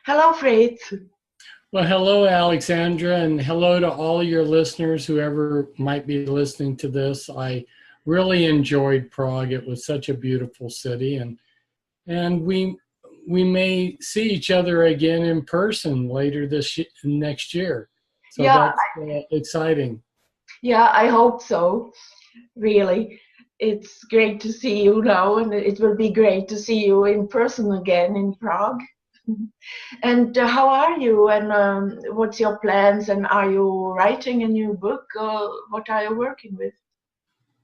Hello, Fritz. Well, hello, Aleksandrą, and hello to all your listeners, whoever might be listening to this. I really enjoyed Prague. It was such a beautiful city, and we may see each other again in person later next year. So Yeah, that's exciting. yeah, I hope so. Really, it's great to see you now, and it will be great to see you in person again in Prague. And how are you? And what's your plans? And are you writing a new book? Or what are you working with?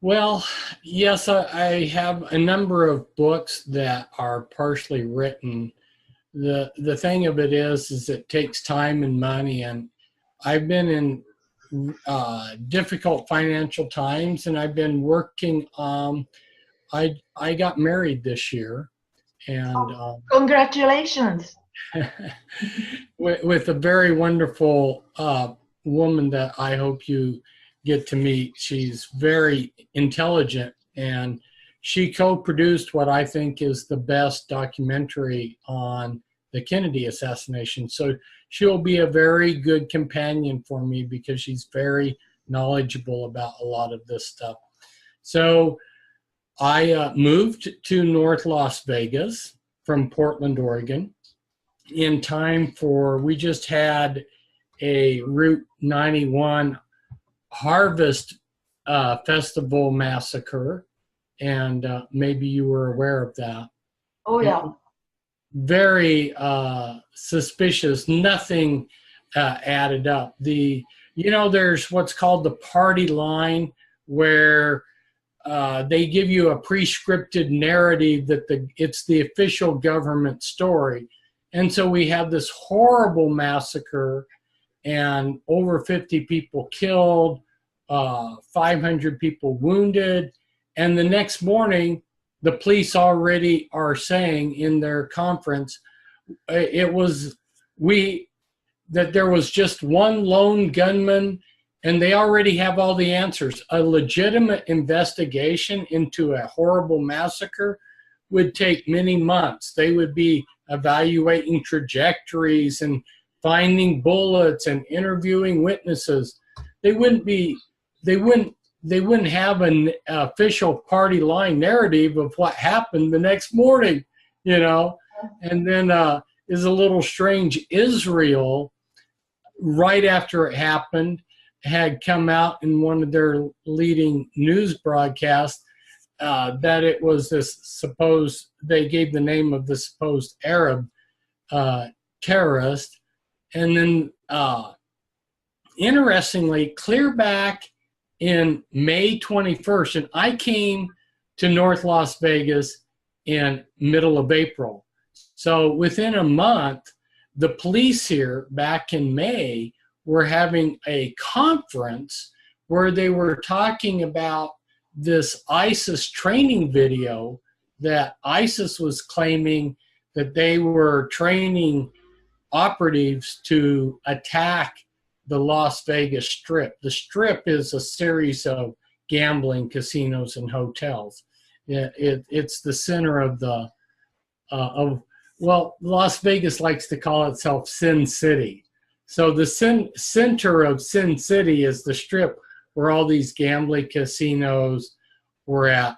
Well, yes, I have a number of books that are partially written. The thing of it is it takes time and money, and I've been in difficult financial times, and I've been working. I got married this year, and Congratulations. with a very wonderful woman that I hope you get to meet. She's very intelligent, and she co-produced what I think is the best documentary on the Kennedy assassination. So she'll be a very good companion for me because she's very knowledgeable about a lot of this stuff. So I moved to North Las Vegas from Portland, Oregon, in time for, we just had a Route 91 Harvest Festival massacre, and maybe you were aware of that. Oh, yeah. Very suspicious. Nothing added up. There's what's called the party line, where they give you a pre-scripted narrative that it's the official government story. And so we have this horrible massacre and over 50 people killed, 500 people wounded. And the next morning, the police already are saying in their conference, that there was just one lone gunman, and they already have all the answers. A legitimate investigation into a horrible massacre would take many months. They would be evaluating trajectories and finding bullets and interviewing witnesses. They wouldn't have an official party line narrative of what happened the next morning, And then is a little strange. Israel, right after it happened, had come out in one of their leading news broadcasts that it was they gave the name of the supposed Arab terrorist. And then, interestingly, clear back in May 21st, and I came to North Las Vegas in middle of April. So within a month, the police here back in May were having a conference where they were talking about this ISIS training video that ISIS was claiming that they were training operatives to attack the Las Vegas Strip. The Strip is a series of gambling casinos and hotels. It's the center of Las Vegas likes to call itself Sin City. So the center of Sin City is the Strip, where all these gambling casinos were at.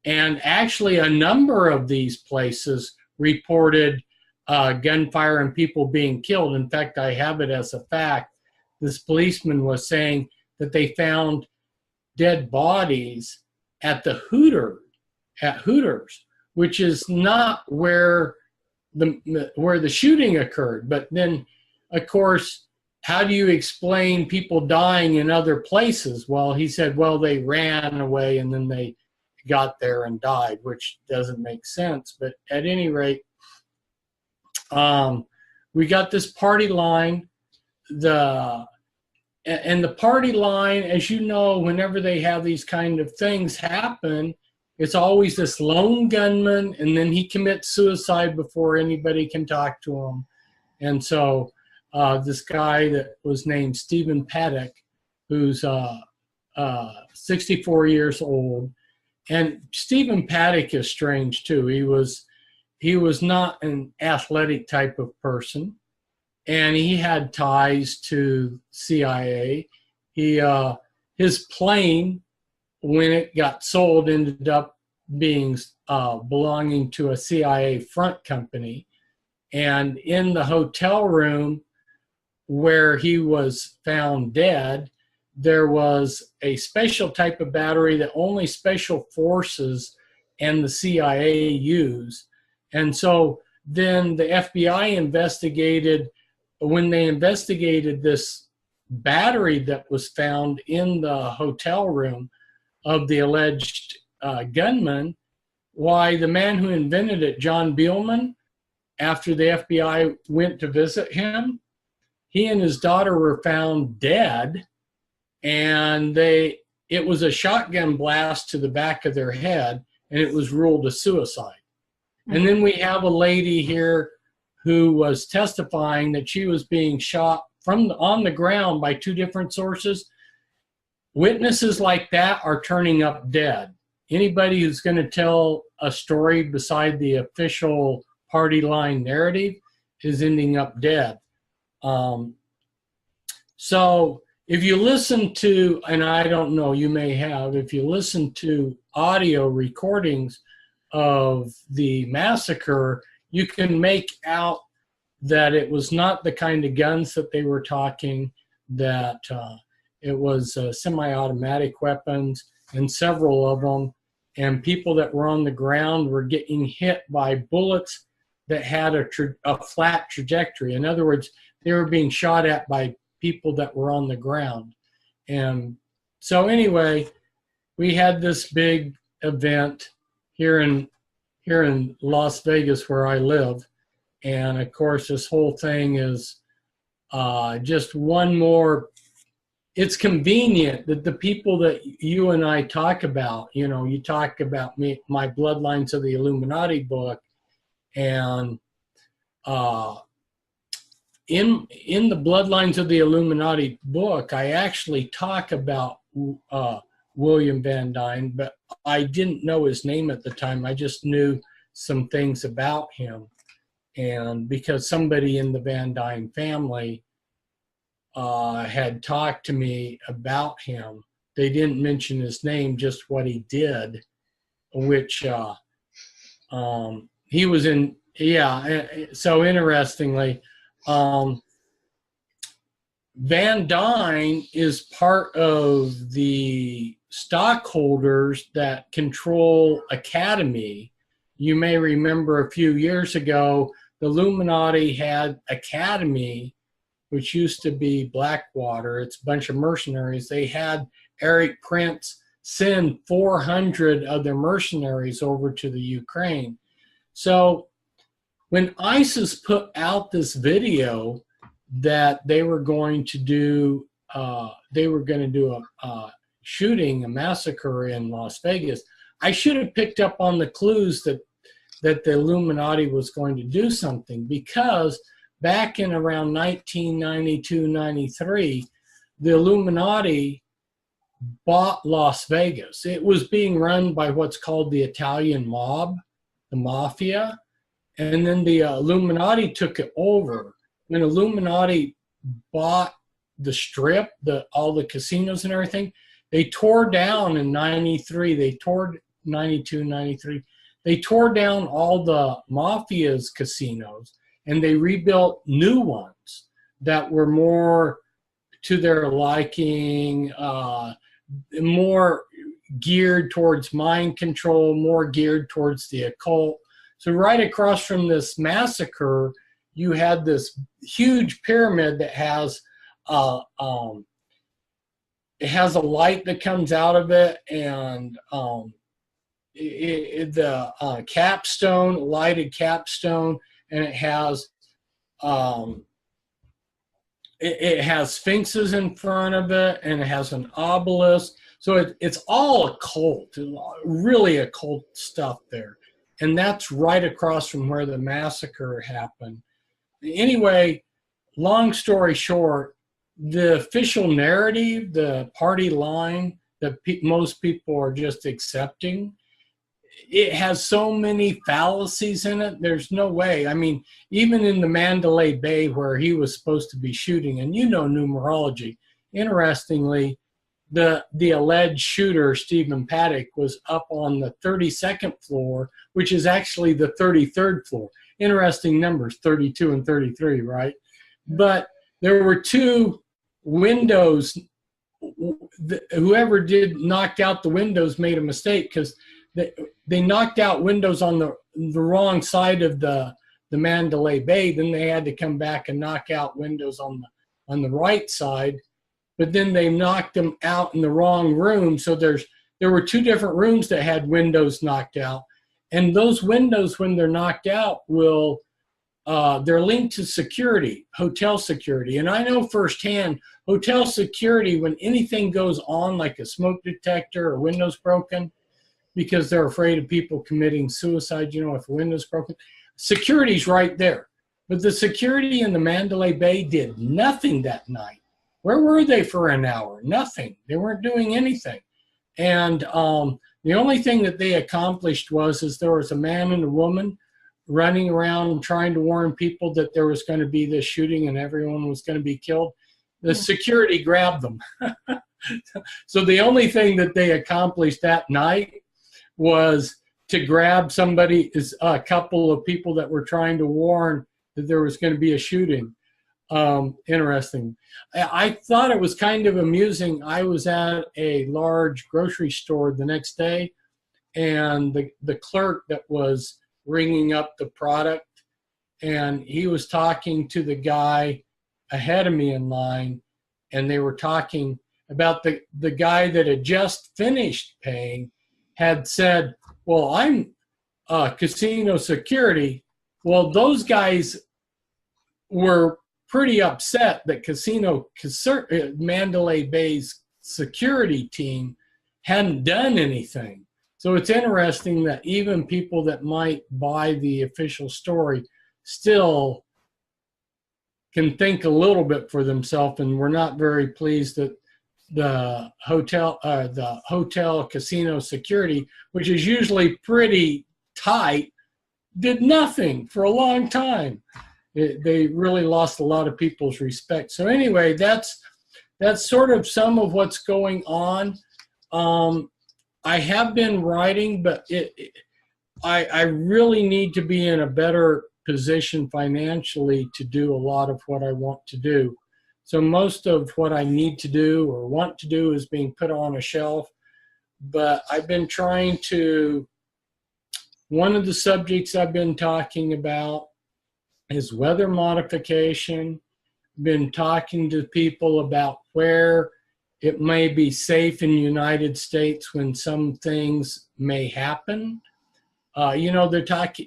And actually a number of these places reported gunfire and people being killed. In fact, I have it as a fact. This policeman was saying that they found dead bodies at the Hooters, which is not where the shooting occurred. But then, of course, how do you explain people dying in other places? Well, he said, they ran away and then they got there and died, which doesn't make sense. But at any rate, we got this party line. The party line, as you know, whenever they have these kind of things happen, it's always this lone gunman, and then he commits suicide before anybody can talk to him. And so this guy that was named Stephen Paddock, who's 64 years old, and Stephen Paddock is strange too. he was not an athletic type of person, and he had ties to CIA. His plane, when it got sold, ended up being belonging to a CIA front company. And in the hotel room where he was found dead, there was a special type of battery that only special forces and the CIA use. And so then the FBI investigated, when they investigated this battery that was found in the hotel room of the alleged gunman, why the man who invented it, John Beelman, after the FBI went to visit him, he and his daughter were found dead, and it was a shotgun blast to the back of their head, and it was ruled a suicide. And then we have a lady here who was testifying that she was being shot on the ground by 2 different sources. Witnesses like that are turning up dead. Anybody who's going to tell a story beside the official party line narrative is ending up dead. So if you listen to, and I don't know, you may have, if you listen to audio recordings of the massacre, you can make out that it was not the kind of guns that they were talking, that it was semi-automatic weapons, and several of them, and people that were on the ground were getting hit by bullets that had a flat trajectory. In other words, they were being shot at by people that were on the ground. And so anyway, we had this big event here in Las Vegas where I live. And of course, this whole thing is just one more. It's convenient that the people that you and I talk about, you know, you talk about my Bloodlines of the Illuminati book, and in the Bloodlines of the Illuminati book, I actually talk about William Van Dyne, but I didn't know his name at the time. I just knew some things about him. And because somebody in the Van Dyne family had talked to me about him, they didn't mention his name, just what he did, which he was in, yeah. So interestingly, Van Dyne is part of the stockholders that control Academy. You may remember a few years ago, the Illuminati had Academy, which used to be Blackwater. It's a bunch of mercenaries. They had Eric Prince send 400 of their mercenaries over to the Ukraine. So when ISIS put out this video that they were going to do, a shooting, a massacre in Las Vegas, I should have picked up on the clues that the Illuminati was going to do something, because back in around 1992-93, the Illuminati bought Las Vegas. It was being run by what's called the Italian mob, the mafia, and then the Illuminati took it over. When Illuminati bought the Strip, all the casinos and everything, they tore down in 93, they tore 92, 93, they tore down all the mafia's casinos, and they rebuilt new ones that were more to their liking, more geared towards mind control, more geared towards the occult. So right across from this massacre, you had this huge pyramid that has it has a light that comes out of it, and the capstone, lighted capstone, and it has sphinxes in front of it, and it has an obelisk. So it's all occult, really occult stuff there. And that's right across from where the massacre happened. Anyway, long story short, the official narrative, the party line that most people are just accepting, it has so many fallacies in it. There's no way. I mean, even in the Mandalay Bay where he was supposed to be shooting, and you know numerology, interestingly, the alleged shooter, Stephen Paddock, was up on the 32nd floor, which is actually the 33rd floor. Interesting numbers, 32 and 33, right? But there were two windows. Whoever knocked out the windows made a mistake, because they knocked out windows on the wrong side of the Mandalay Bay. Then they had to come back and knock out windows on the right side. But then they knocked them out in the wrong room. So there were two different rooms that had windows knocked out. And those windows, when they're knocked out, they're linked to security, hotel security. And I know firsthand, hotel security, when anything goes on, like a smoke detector or windows broken, because they're afraid of people committing suicide, you know, if a window's broken, security's right there. But the security in the Mandalay Bay did nothing that night. Where were they for an hour? Nothing. They weren't doing anything. And the only thing that they accomplished was there was a man and a woman running around trying to warn people that there was going to be this shooting and everyone was going to be killed. The security grabbed them. So the only thing that they accomplished that night was to grab a couple of people that were trying to warn that there was going to be a shooting. Interesting. I thought it was kind of amusing. I was at a large grocery store the next day, and the clerk that was ringing up the product, and he was talking to the guy ahead of me in line, and they were talking about the guy that had just finished paying had said, well, I'm casino security. Well, those guys were pretty upset that Mandalay Bay's security team hadn't done anything. So it's interesting that even people that might buy the official story still can think a little bit for themselves, and we're not very pleased that the hotel casino security, which is usually pretty tight, did nothing for a long time. They really lost a lot of people's respect. So anyway, that's sort of some of what's going on. I have been writing, but I really need to be in a better position financially to do a lot of what I want to do. So most of what I need to do or want to do is being put on a shelf. But I've been trying to, one of the subjects I've been talking about is weather modification. Been talking to people about where it may be safe in the United States when some things may happen. They're talking,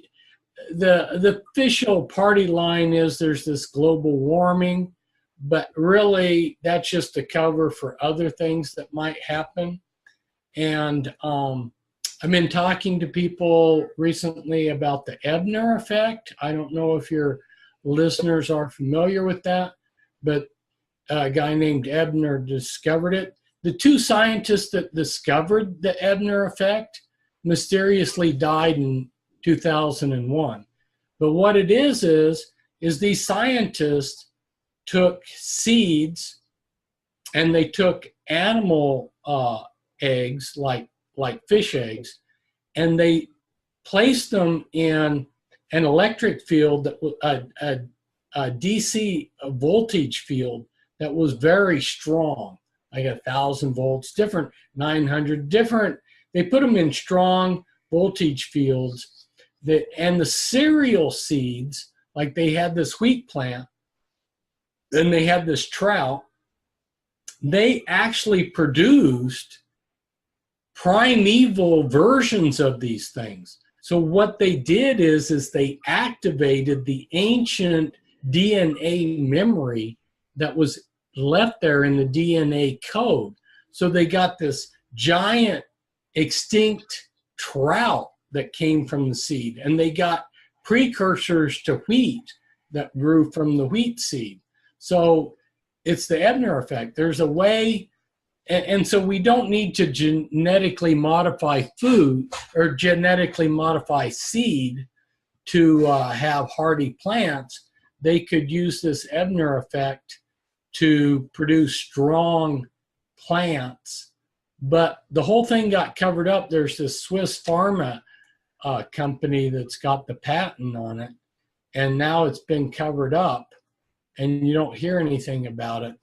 the official party line is there's this global warming, but really that's just a cover for other things that might happen. And I've been talking to people recently about the Ebner effect. I don't know if your listeners are familiar with that, but a guy named Ebner discovered it. The two scientists that discovered the Ebner effect mysteriously died in 2001. But what it is these scientists took seeds and they took animal eggs, like fish eggs, and they placed them in an electric field, a DC voltage field that was very strong, like 1,000 volts, different 900, different. They put them in strong voltage fields, and the cereal seeds, like they had this wheat plant, then they had this trout, they actually produced primeval versions of these things. So what they did is they activated the ancient DNA memory that was left there in the DNA code. So they got this giant extinct trout that came from the seed, and they got precursors to wheat that grew from the wheat seed. So it's the Ebner effect. There's a way And so we don't need to genetically modify food or genetically modify seed to have hardy plants. They could use this Ebner effect to produce strong plants. But the whole thing got covered up. There's this Swiss pharma company that's got the patent on it, and now it's been covered up, and you don't hear anything about it.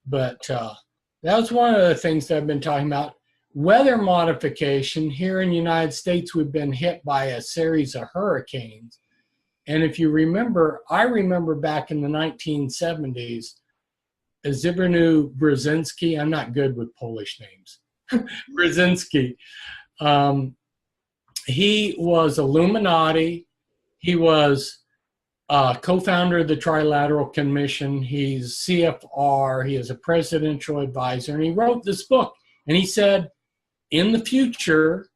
But that's one of the things that I've been talking about. Weather modification. Here in the United States, we've been hit by a series of hurricanes. And if you remember, I remember back in the 1970s, Zbigniew Brzezinski, I'm not good with Polish names, Brzezinski, he was Illuminati. He was co-founder of the Trilateral Commission. He's CFR. He is a presidential advisor. And he wrote this book. And he said, in the future,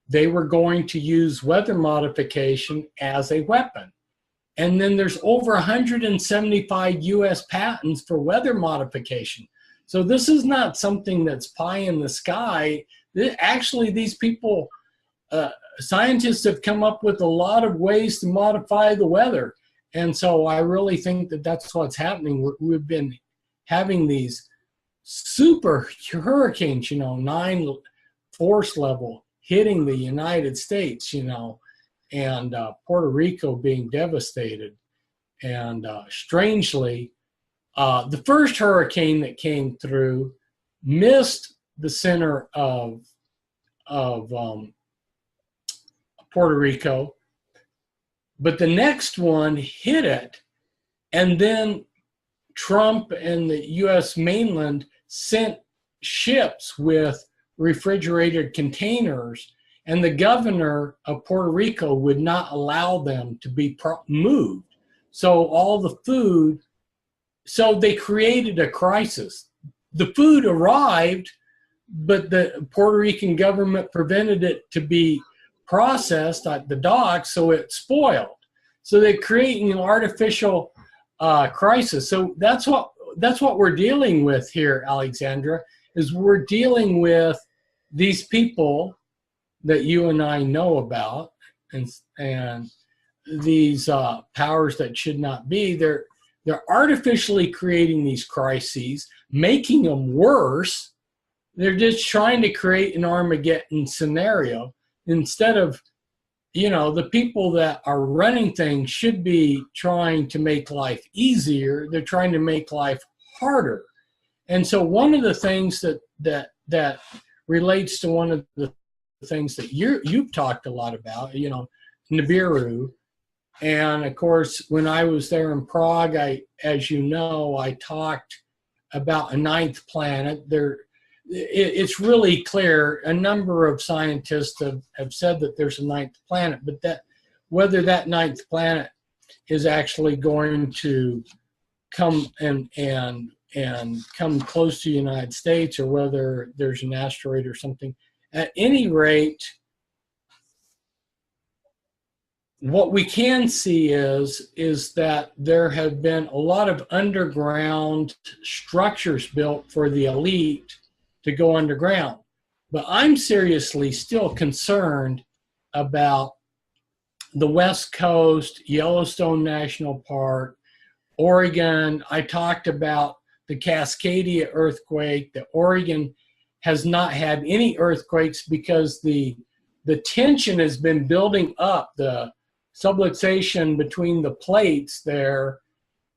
they were going to use weather modification as a weapon. And then there's over 175 US patents for weather modification. So this is not something that's pie in the sky. Actually, these people, scientists have come up with a lot of ways to modify the weather. And so I really think that that's what's happening. We've been having these super hurricanes, 9 force level hitting the United States, and Puerto Rico being devastated. And strangely, the first hurricane that came through missed the center of Puerto Rico, but the next one hit it, and then Trump and the U.S. mainland sent ships with refrigerated containers, and the governor of Puerto Rico would not allow them to be moved. So all the food, so they created a crisis. The food arrived, but the Puerto Rican government prevented it to be processed at the docks, so it spoiled. So they're creating an artificial crisis. So that's what we're dealing with here, Aleksandra, is we're dealing with these people that you and I know about, and these powers that should not be. They're artificially creating these crises, making them worse. They're just trying to create an Armageddon scenario instead of, the people that are running things should be trying to make life easier. They're trying to make life harder. And so one of the things that relates to one of the things that you've talked a lot about, Nibiru. And of course, when I was there in Prague, as you know, I talked about a 9th planet. It's really clear. A number of scientists have said that there's a 9th planet, but whether that 9th planet is actually going to come and come close to the United States, or whether there's an asteroid or something. At any rate, what we can see is that there have been a lot of underground structures built for the elite to go underground. But I'm seriously still concerned about the West Coast, Yellowstone National Park, Oregon. I talked about the Cascadia earthquake. The Oregon has not had any earthquakes because the tension has been building up. The subluxation between the plates there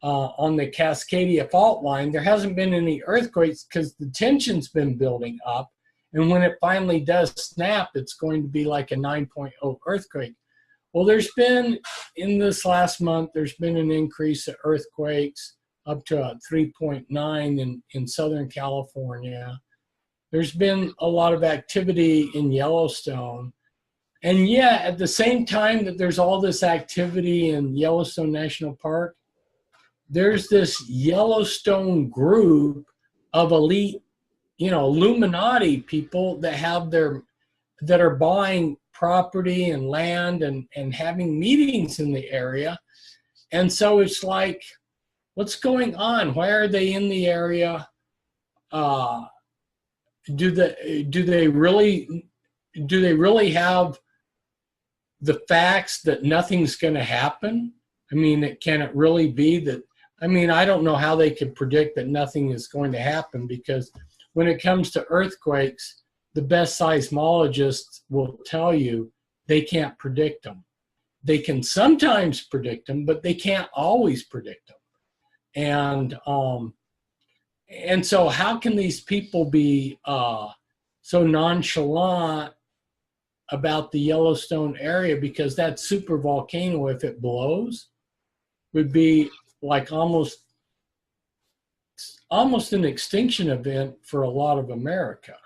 on the Cascadia fault line, there hasn't been any earthquakes because the tension's been building up. And when it finally does snap, it's going to be like a 9.0 earthquake. Well, there's been, in this last month, there's been an increase of earthquakes up to a 3.9 in Southern California. There's been a lot of activity in Yellowstone. And yeah, at the same time that there's all this activity in Yellowstone National Park, there's this Yellowstone group of elite, Illuminati people that are buying property and land and having meetings in the area. And so it's like, what's going on? Why are they in the area? do they really have the facts that nothing's going to happen? I mean, can it really be that? I mean, I don't know how they could predict that nothing is going to happen, because when it comes to earthquakes, the best seismologists will tell you they can't predict them. They can sometimes predict them, but they can't always predict them. And so how can these people be so nonchalant about the Yellowstone area? Because that super volcano, if it blows, would be like almost an extinction event for a lot of America.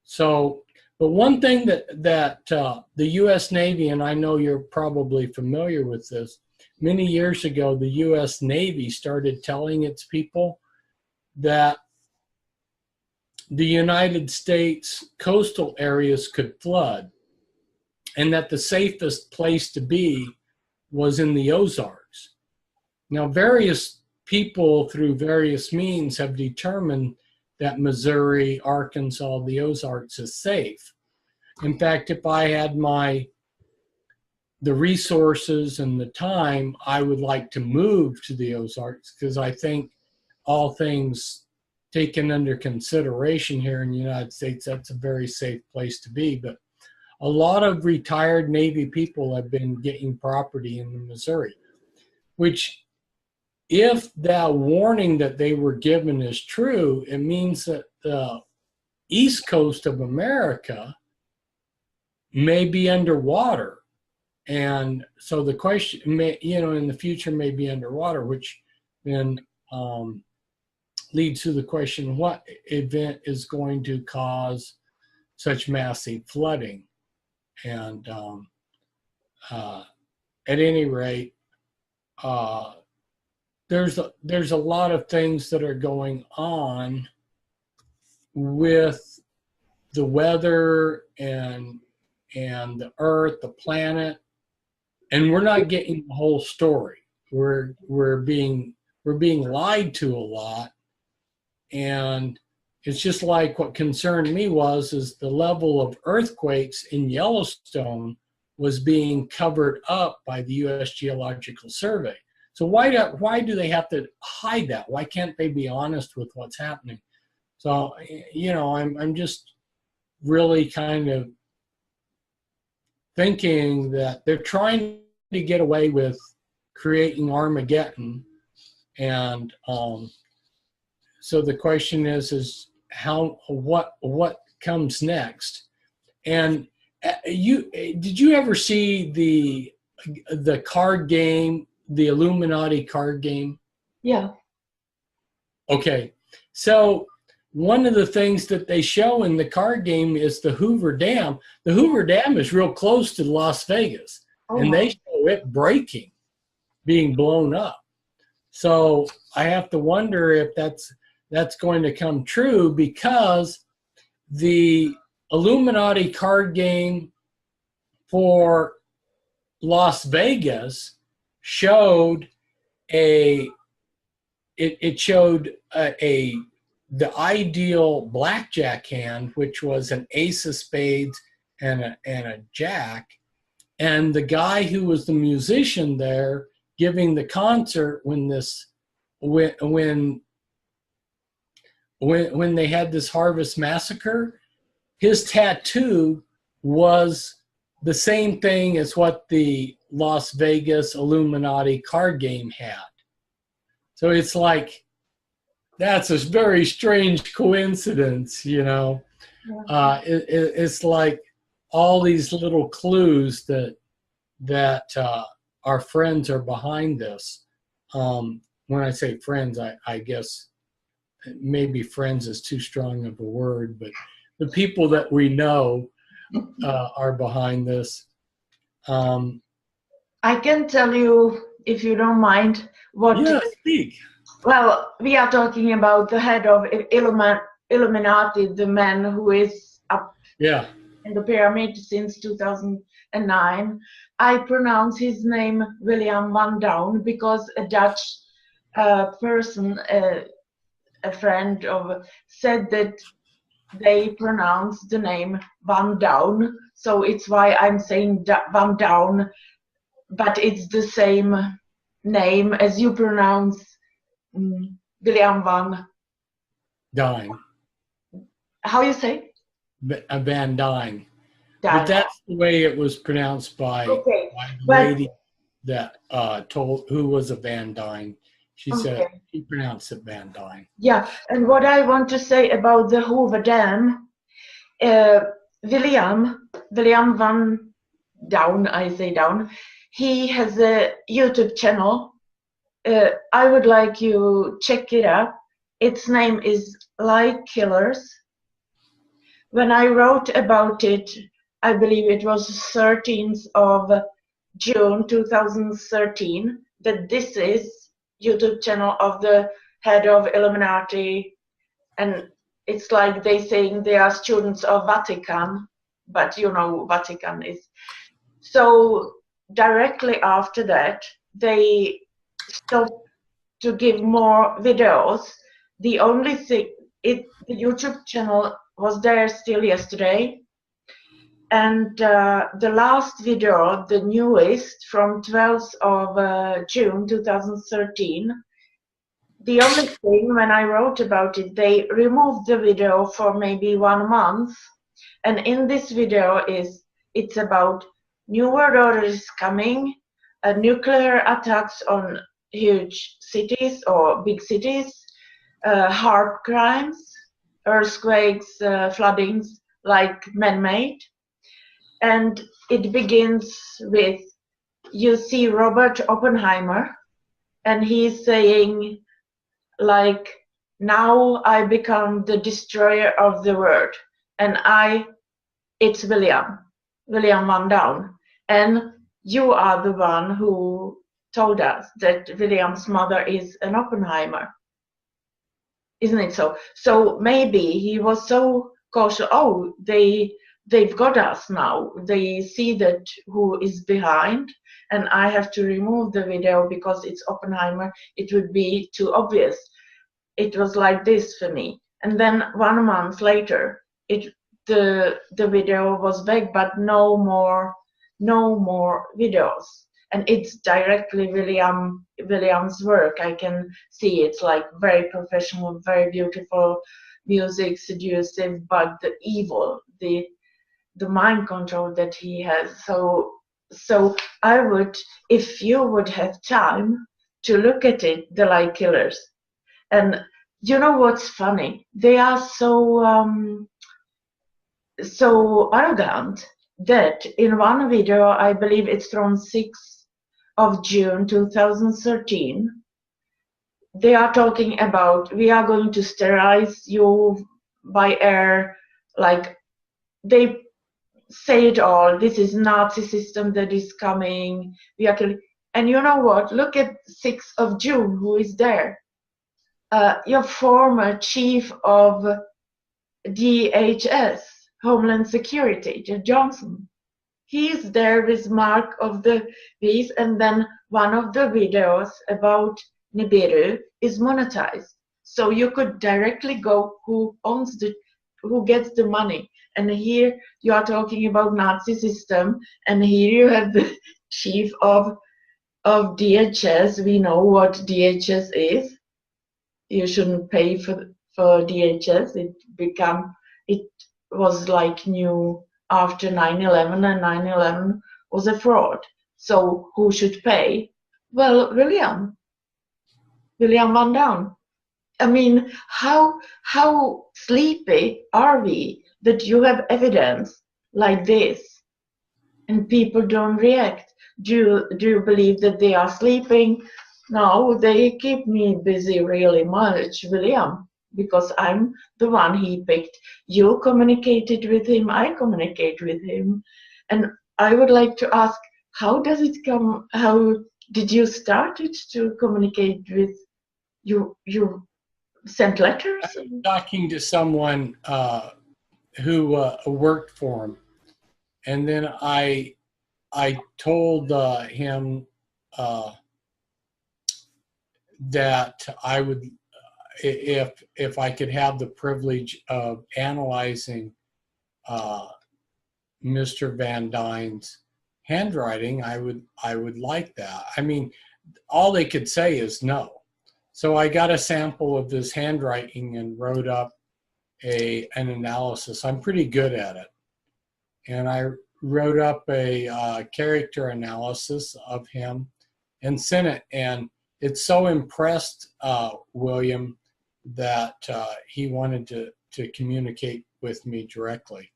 So, but one thing that the U.S. Navy, and I know you're probably familiar with this, many years ago, the U.S. Navy started telling its people that the United States coastal areas could flood, and that the safest place to be was in the Ozarks. Now, various people through various means have determined that Missouri, Arkansas, the Ozarks is safe. In fact, if I had the resources and the time, I would like to move to the Ozarks, because I think all things taken under consideration here in the United States, that's a very safe place to be. But a lot of retired Navy people have been getting property in the Missouri, which, if that warning that they were given is true, it means that the east coast of America may be underwater. And so the question may, in the future may be underwater, which then leads to the question, what event is going to cause such massive flooding? And at any rate, there's a lot of things that are going on with the weather and the earth, the planet, and we're not getting the whole story. We're being lied to a lot, and it's just like what concerned me is the level of earthquakes in Yellowstone was being covered up by the U.S. Geological Survey. So why do they have to hide that? Why can't they be honest with what's happening? So, I'm just really kind of thinking that they're trying to get away with creating Armageddon. And so the question is what comes next? And did you ever see the card game, the Illuminati card game? Yeah. Okay. So one of the things that they show in the card game is the Hoover Dam. The Hoover Dam is real close to Las Vegas, and they show it breaking, being blown up. So I have to wonder if that's going to come true, because the Illuminati card game for Las Vegas showed the ideal blackjack hand, which was an ace of spades and a jack, and the guy who was the musician there giving the concert when they had this harvest massacre, his tattoo was the same thing as what the Las Vegas Illuminati card game had. So it's like, that's a very strange coincidence, It's like all these little clues that our friends are behind this. When I say friends, I guess maybe friends is too strong of a word, but the people that we know are behind this. I can tell you, if you don't mind, what. Yeah, speak. Well, we are talking about the head of Illuminati, the man who is up in the pyramid since 2009. I pronounce his name William Van Down because a Dutch person, a friend of, said that they pronounce the name Van Down, so it's why I'm saying Van Down, but it's the same name as you pronounce William Van Dying. How you say? Van Dyne. But that's the way it was pronounced by the lady that who was a Van Dyne. She said she pronounced it Van Dyne. Yeah, and what I want to say about the Hoover Dam, William Van Down, I say Down, he has a YouTube channel. I would like you check it out. Its name is Like Killers. When I wrote about it, I believe it was 13th of June 2013, that this is YouTube channel of the head of Illuminati, and it's like they saying they are students of Vatican, but you know Vatican is. So directly after that, they stopped to give more videos. The only thing, the YouTube channel was there still yesterday, and the last video, the newest, from 12th of June 2013, the only thing, when I wrote about it, they removed the video for maybe 1 month, and in this video it's about New World Order is coming, nuclear attacks on huge cities or big cities, hard crimes, earthquakes, floodings, like man-made. And it begins with, you see Robert Oppenheimer, and he's saying, like, now I become the destroyer of the world, and it's William Van Down, and you are the one who told us that William's mother is an Oppenheimer. Isn't it so? So maybe he was so cautious. Oh, they've got us now. They see that who is behind, and I have to remove the video because it's Oppenheimer. It would be too obvious. It was like this for me. And then 1 month later, the video was back, but no more videos. And it's directly William's work. I can see it's like very professional, very beautiful music, seductive, but the evil, the mind control that he has. So I would, if you would have time to look at it, the Like Killers. And you know what's funny? They are so arrogant that in one video, I believe it's from 6th of June 2013, they are talking about, we are going to sterilize you by air, like they say it all. This is Nazi system that is coming. We are killing. And you know what? Look at 6th of June, who is there? Your former chief of DHS, Homeland Security, Jeff Johnson. He is there with mark of the beast, and then one of the videos about Nibiru is monetized. So you could directly go who gets the money. And here you are talking about Nazi system, and here you have the chief of DHS. We know what DHS is. You shouldn't pay for DHS. It was like new after 9/11, and 9/11 was a fraud. So who should pay? Well, William Van Down. I mean, how sleepy are we that you have evidence like this and people don't react? Do you believe that they are sleeping? No, they keep me busy really much, William, because I'm the one he picked. You communicated with him, I communicate with him. And I would like to ask, how does it come? How did you start it to communicate with you? You sent letters? I'm talking to someone who worked for him, and then I told him that I would, if I could have the privilege of analyzing Mr. Van Dyne's handwriting, I would like that. I mean, all they could say is no. So I got a sample of his handwriting and wrote up an analysis. I'm pretty good at it. And I wrote up a character analysis of him and sent it. And it so impressed William that he wanted to communicate with me directly.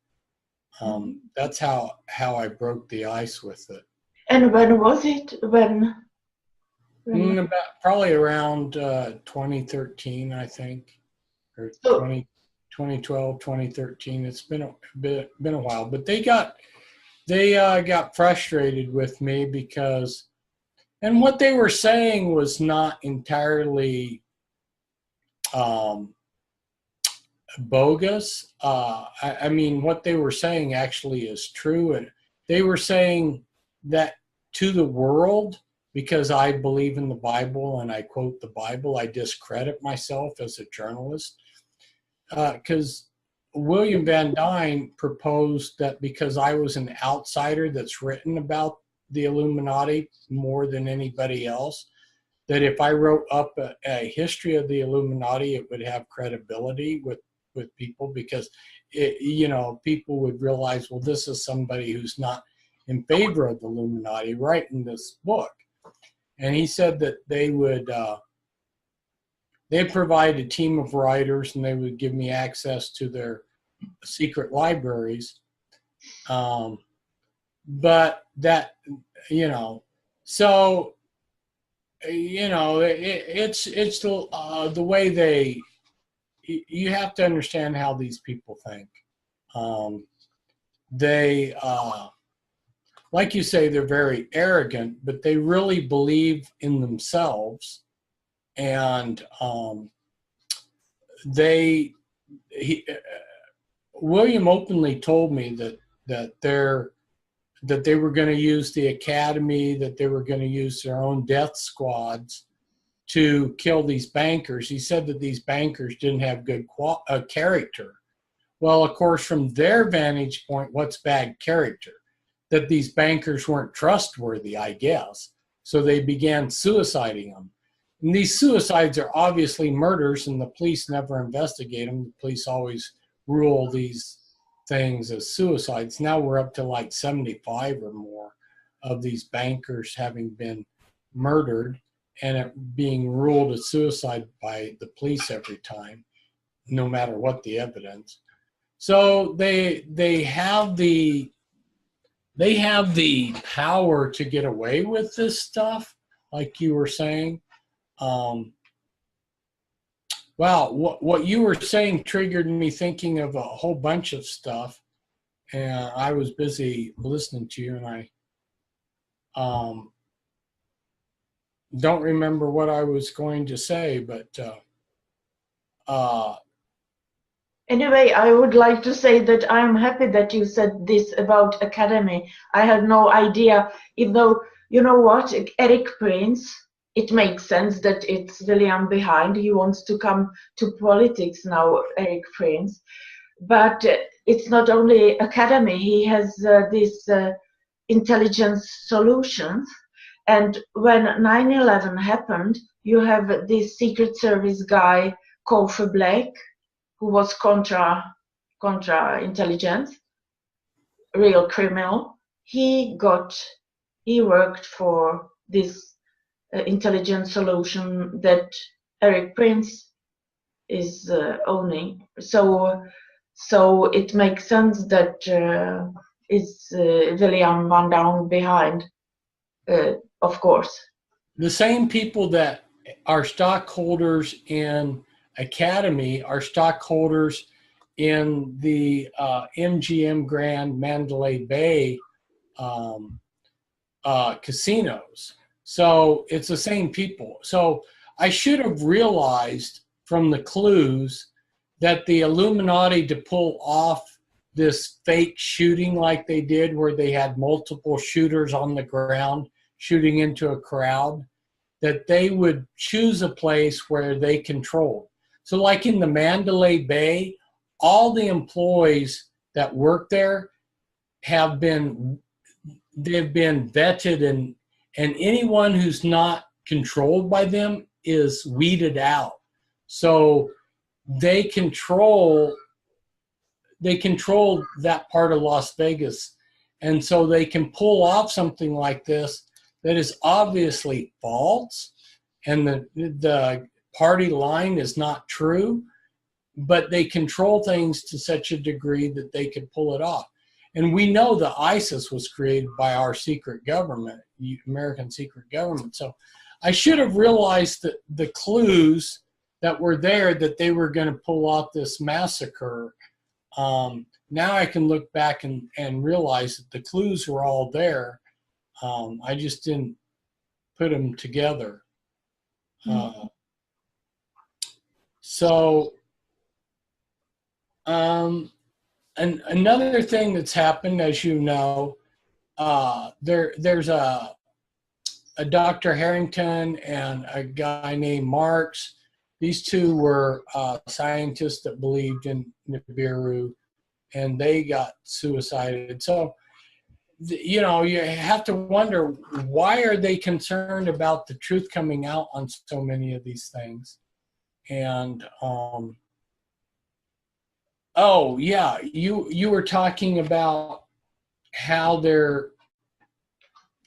That's how I broke the ice with it. And when was it? When? Probably around 2013, I think, or 2012, 2013. It's been a while, but they got frustrated with me because, and what they were saying was not entirely bogus. I mean, what they were saying actually is true, and they were saying that to the world, because I believe in the Bible and I quote the Bible, I discredit myself as a journalist. Because William Van Dyne proposed that because I was an outsider that's written about the Illuminati more than anybody else, that if I wrote up a history of the Illuminati, it would have credibility with people, because people would realize, well, this is somebody who's not in favor of the Illuminati writing this book. And he said that they would they'd provide a team of writers and they would give me access to their secret libraries. But that, so, it's the way you have to understand how these people think. They, like you say, they're very arrogant, but they really believe in themselves. And William openly told me that they were going to use the academy, that they were going to use their own death squads to kill these bankers. He said that these bankers didn't have good character. Well, of course, from their vantage point, what's bad character? That these bankers weren't trustworthy, I guess. So they began suiciding them. And these suicides are obviously murders, and the police never investigate them. The police always rule these things as suicides. Now we're up to like 75 or more of these bankers having been murdered and it being ruled a suicide by the police every time, no matter what the evidence. So they have the power to get away with this stuff, like you were saying. Wow, what you were saying triggered me thinking of a whole bunch of stuff, and I was busy listening to you, and I don't remember what I was going to say, but anyway, I would like to say that I'm happy that you said this about academy. I had no idea, even though, you know what, Eric Prince, it makes sense that it's William behind. He wants to come to politics now, Eric Prince. But it's not only academy. He has this intelligence solutions. And when 9/11 happened, you have this Secret Service guy, Kofi Black, who was contra intelligence, real criminal. He worked for this intelligence solution that Eric Prince is owning. So it makes sense that it's William Van Dyne behind, of course. The same people that are stockholders in Academy are stockholders in the MGM Grand Mandalay Bay casinos. So it's the same people. So I should have realized from the clues that the Illuminati, to pull off this fake shooting like they did, where they had multiple shooters on the ground shooting into a crowd, that they would choose a place where they controlled. So like in the Mandalay Bay, all the employees that work there they've been vetted, and anyone who's not controlled by them is weeded out. So they control that part of Las Vegas. And so they can pull off something like this that is obviously false, and the party line is not true, but they control things to such a degree that they can pull it off. And we know that ISIS was created by our secret government, American secret government. So I should have realized that the clues that were there, that they were going to pull off this massacre. Now I can look back and realize that the clues were all there. I just didn't put them together. And another thing that's happened, as you know, there's a Dr. Harrington and a guy named Marx. These two were scientists that believed in Nibiru, and they got suicided. So, you know, you have to wonder, why are they concerned about the truth coming out on so many of these things? And oh yeah, you were talking about how they're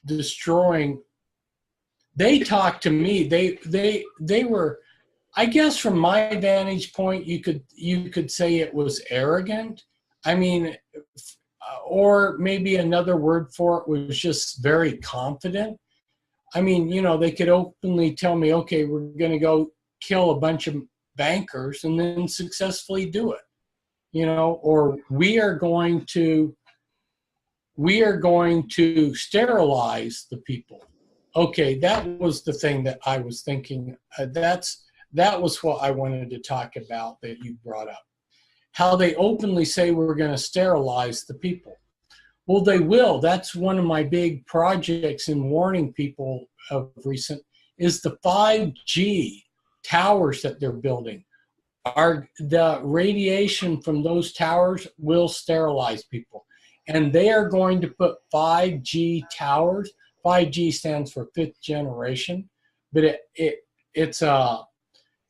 destroying. They talked to me. They were, I guess from my vantage point, you could say it was arrogant. I mean, or maybe another word for it was just very confident. I mean, you know, they could openly tell me, okay, we're going to go kill a bunch of bankers, and then successfully do it, you know, or we are going to sterilize the people. Okay, that was the thing that I was thinking. That was what I wanted to talk about that you brought up. How they openly say we're going to sterilize the people. Well, they will. That's one of my big projects in warning people of recent, is the 5G towers that they're building. The radiation from those towers will sterilize people. And they are going to put 5G towers. 5G stands for fifth generation, but it's a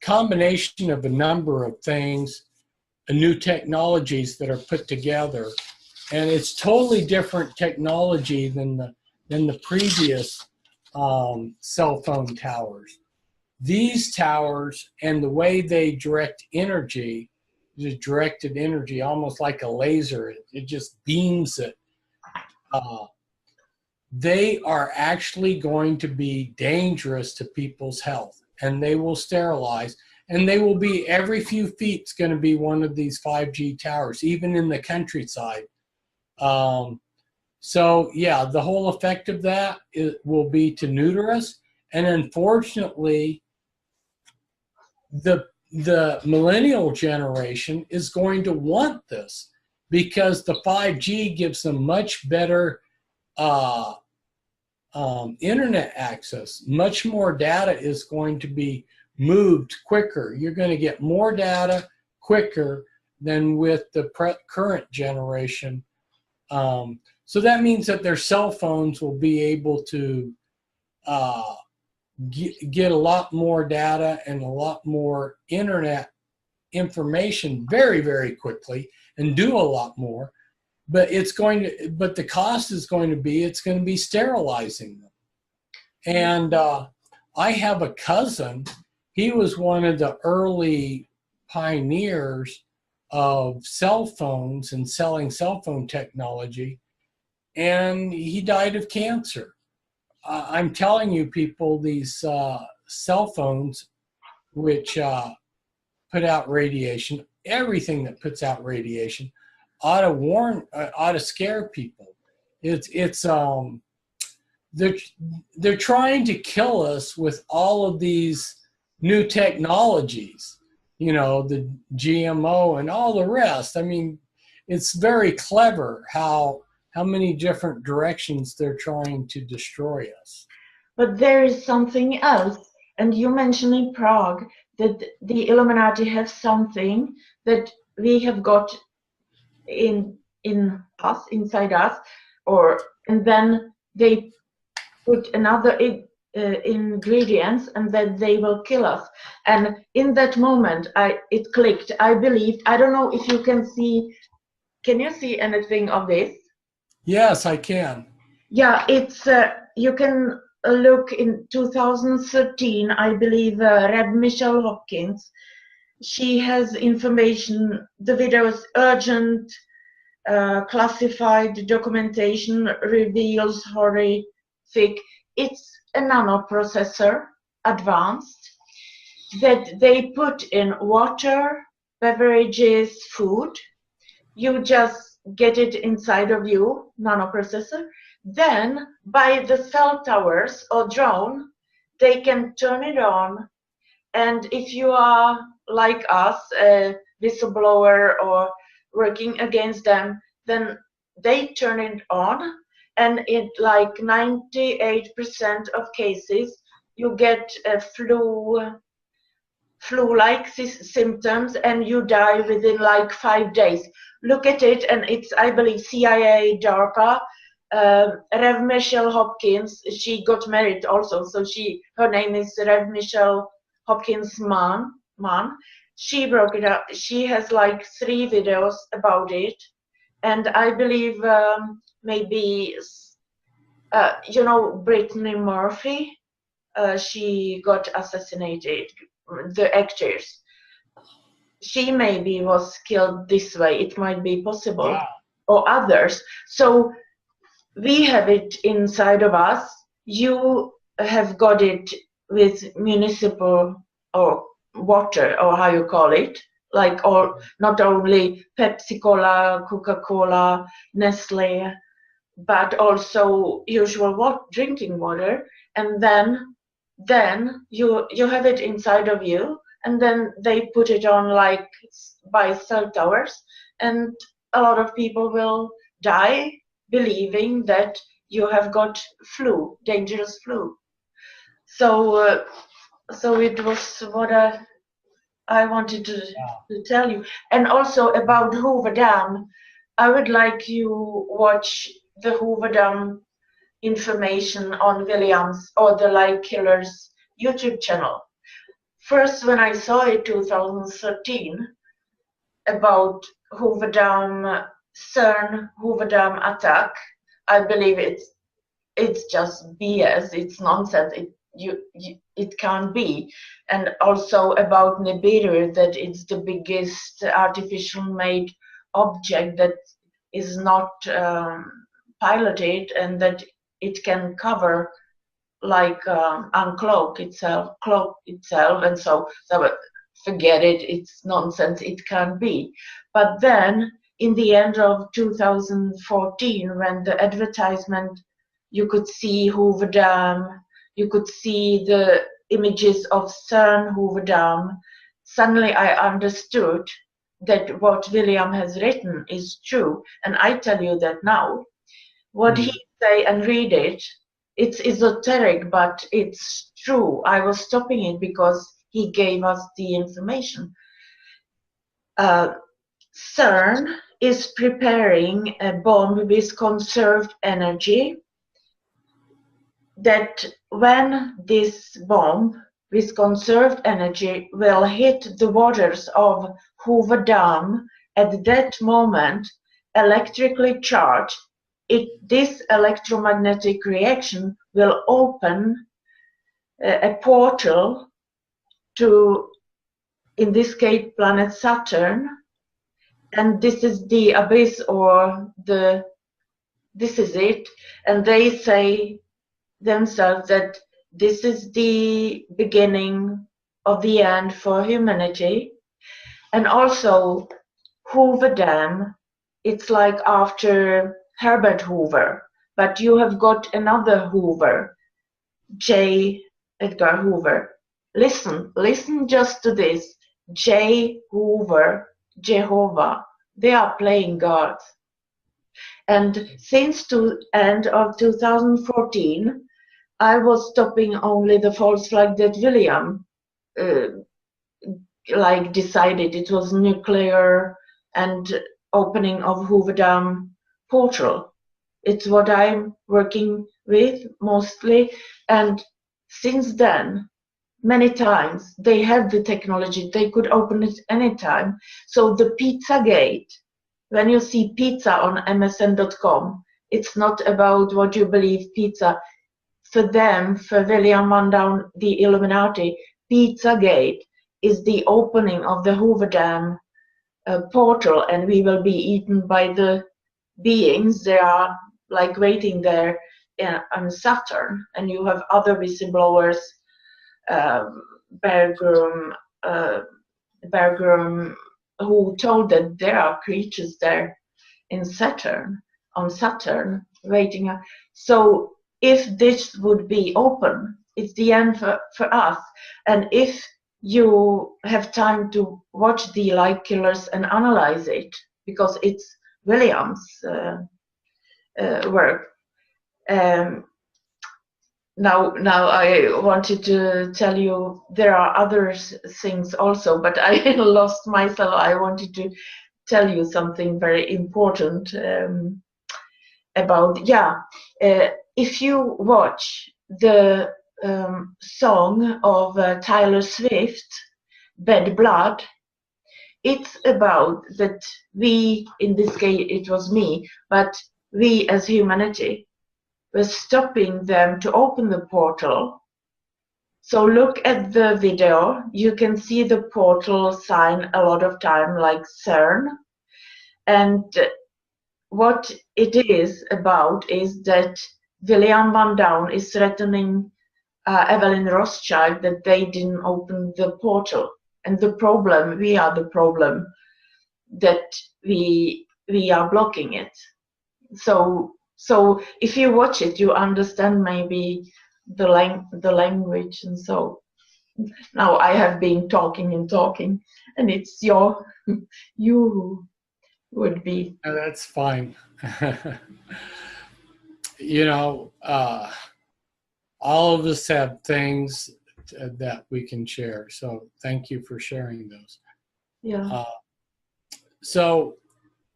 combination of a number of things, new technologies that are put together, and it's totally different technology than the previous cell phone towers. These towers and the way they direct energy, is directed energy, almost like a laser. It just beams it. They are actually going to be dangerous to people's health, and they will sterilize. And they will be, every few feet is going to be one of these 5G towers, even in the countryside. So yeah, the whole effect of that will be to neuter us. And unfortunately, the millennial generation is going to want this, because the 5G gives them much better internet access. Much more data is going to be moved quicker. You're going to get more data quicker than with the current generation. So that means that their cell phones will be able to get a lot more data and a lot more internet information very, very quickly, and do a lot more. But the cost is going to be sterilizing them. And I have a cousin. He was one of the early pioneers of cell phones and selling cell phone technology, and he died of cancer. I'm telling you, people, these cell phones, which put out radiation, everything that puts out radiation, ought to scare people. They're trying to kill us with all of these new technologies, you know, the GMO and all the rest. I mean, it's very clever how many different directions they're trying to destroy us. But there is something else, and you mentioned in Prague, that the Illuminati have something that we have got in us, inside us, and then they put another ingredients, and then they will kill us. And in that moment, it clicked. I believed. I don't know if you can see. Can you see anything of this? Yes, I can. Yeah, it's you can look in 2013, I believe. Reb Michelle Hopkins. She has information. The video is urgent. Classified documentation reveals horrific. It's a nanoprocessor, advanced, that they put in water, beverages, food. You just get it inside of you, nanoprocessor. Then by the cell towers or drone, they can turn it on. And if you are like us, a whistleblower or working against them, then they turn it on, and in like 98% of cases you get a flu-like symptoms, and you die within like 5 days. Look at it, and it's, I believe, CIA, DARPA. Rev Michelle Hopkins, she got married also, so her name is Rev Michelle Hopkins Mann. She broke it up. She has like 3 videos about it, and I believe maybe you know Brittany Murphy. She got assassinated. The actress. She maybe was killed this way. It might be possible. Wow. Or others. So we have it inside of us. You have got it with municipal or water, or how you call it, like, or not only Pepsi Cola, Coca-Cola, Nestle, but also usual drinking water. And then you have it inside of you, and then they put it on like by cell towers, and a lot of people will die believing that you have got flu, dangerous flu. So it was what I wanted to tell you. And also about Hoover Dam, I would like you watch the Hoover Dam information on Williams or the Like Killers YouTube channel. First, when I saw it 2013 about Hoover Dam, CERN Hoover Dam attack, I believe it's just BS. It's nonsense. It can't be. And also about Nibiru, that it's the biggest artificial made object that is not piloted, and that it can cover, like uncloak itself, cloak itself, and so forget it. It's nonsense. It can't be. But then in the end of 2014, when the advertisement, you could see Hoover Dam, you could see the images of CERN Hoover Dam. Suddenly I understood that what William has written is true, and I tell you that now. What he say and read it, it's esoteric, but it's true. I was stopping it because he gave us the information. CERN is preparing a bomb with conserved energy, that when this bomb with conserved energy will hit the waters of Hoover Dam, at that moment, electrically charged, this electromagnetic reaction will open a portal to, in this case, planet Saturn, and this is the abyss, or this is it, and they say themselves that this is the beginning of the end for humanity. And also Hoover Dam, it's like after Herbert Hoover, but you have got another Hoover, J. Edgar Hoover. Listen just to this. J. Hoover, Jehovah. They are playing God. And since the end of 2014, I was stopping only the false flag that William like decided. It was nuclear and opening of Hoover Dam portal. It's what I'm working with mostly, and since then, many times they had the technology, they could open it anytime. So the Pizzagate, when you see pizza on msn.com, it's not about what you believe pizza. For them, for William van Down, the Illuminati, Pizzagate is the opening of the Hoover Dam portal, and we will be eaten by the beings. They are like waiting there on Saturn, and you have other whistleblowers, Bergrum, who told that there are creatures there in Saturn, on Saturn, waiting. So if this would be open, it's the end for us. And if you have time to watch the Light Killers and analyze it, because it's William's work. Now I wanted to tell you there are other things also, but I lost myself. I wanted to tell you something very important about, if you watch the song of Taylor Swift, Bad Blood, it's about that we, in this case it was me, but we as humanity were stopping them to open the portal. So look at the video, you can see the portal sign a lot of time, like CERN. And what it is about is that William van Down is threatening Evelyn Rothschild that they didn't open the portal. And the problem, we are the problem, that we are blocking it. So if you watch it, you understand maybe the language. And so now I have been talking, and it's you who would be. That's fine. You know, all of us have things that we can share. So thank you for sharing those. Yeah. So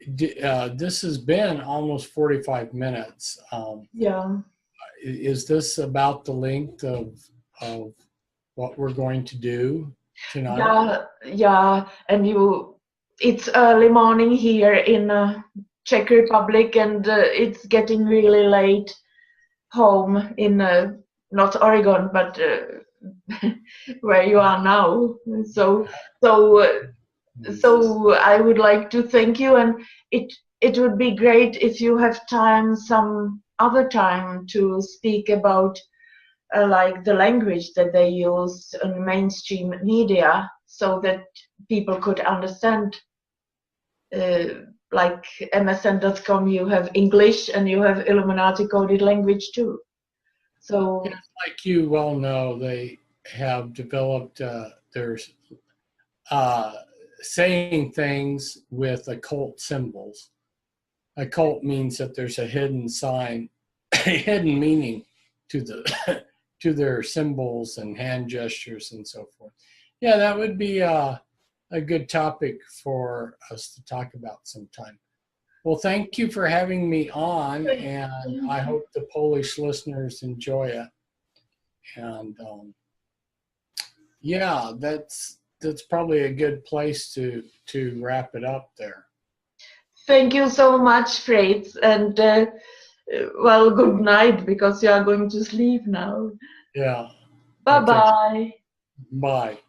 this has been almost 45 minutes. Yeah. Is this about the length of what we're going to do tonight? Yeah. And it's early morning here in Czech Republic, and it's getting really late home in not Oregon, but where you are now. So I would like to thank you, and it would be great if you have time, some other time, to speak about like the language that they use in mainstream media, so that people could understand. Like msn.com, you have English and you have Illuminati coded language too. So, like you well know, they have developed their saying things with occult symbols. Occult means that there's a hidden sign, a hidden meaning to to their symbols and hand gestures and so forth. Yeah, that would be a good topic for us to talk about sometime. Well, thank you for having me on, and I hope the Polish listeners enjoy it. And yeah, that's probably a good place to wrap it up there. Thank you so much, Fritz, and well, good night, because you are going to sleep now. Yeah. Bye-bye. Bye.